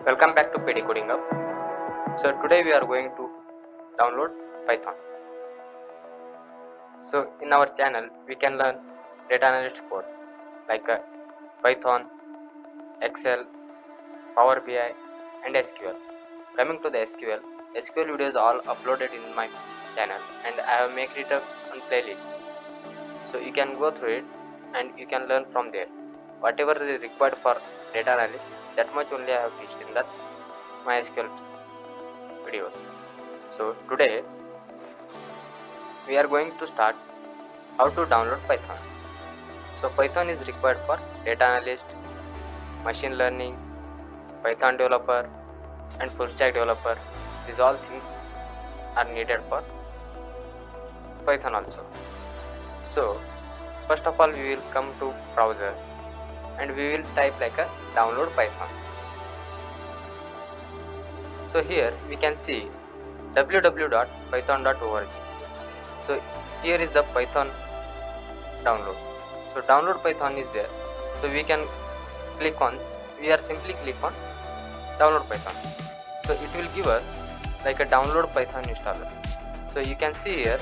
Welcome back to PD Coding Hub. So today we are going to download Python. So in our channel we can learn data analytics course like Python, Excel, Power BI and SQL. Coming to the SQL videos all uploaded in my channel and I have made it up on playlist. So you can go through it and you can learn from there. Whatever is required for data analysis, that much only I have teached in that my SQL videos. So today we are going to start how to download Python. So Python is required for data analyst, machine learning, Python developer and full stack developer. These all things are needed for Python also. So first of all we will come to browser and we will type like a download Python. So here we can see www.python.org. So here is the Python download. So download Python is there. So we can simply click on download Python. So it will give us like a download Python installer. So you can see here,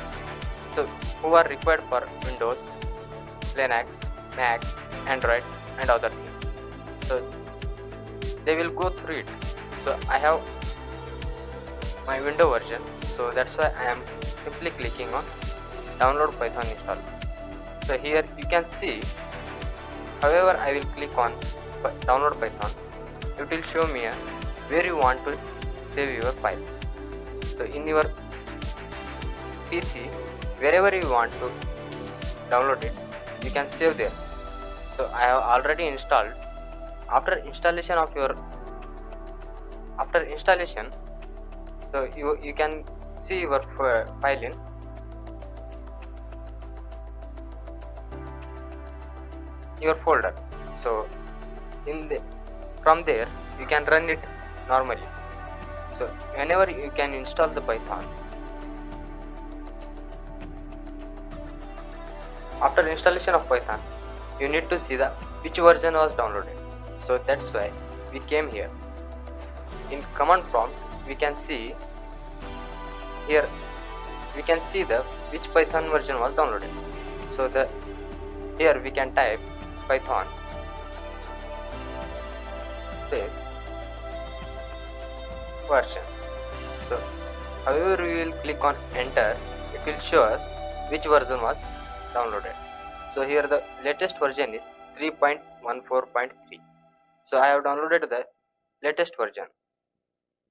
so who are required for Windows, Linux, Mac, Android and other things. So they will go through it. So I have my window version, so that's why I am simply clicking on download Python installer. So here you can see, however I will click on download Python, it will show me where you want to save your file. So in your PC, wherever you want to download it, you can save there. So I have already installed. After installation, so you can see your file in your folder. So from there you can run it normally. So whenever you can install the Python, after installation of Python you need to see the which version was downloaded. So that's why we came here. In command prompt we can see here, we can see the which Python version was downloaded. So here we can type Python space version. So however we will click on enter, it will show us which version was downloaded. So here the latest version is 3.14.3. So I have downloaded the latest version.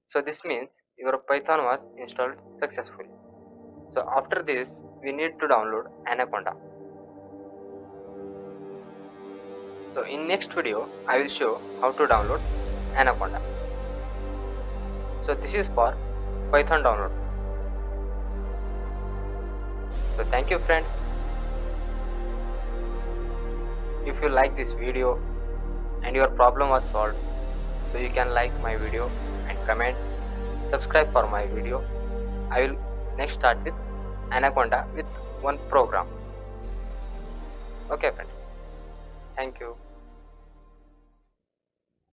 So this means your Python was installed successfully. So after this we need to download Anaconda. So in next video I will show how to download Anaconda. So this is for Python download. So thank you friends. If you like this video and your problem was solved, so you can like my video and comment, subscribe for my video. I will next start with Anaconda with one program. Okay friends, thank you.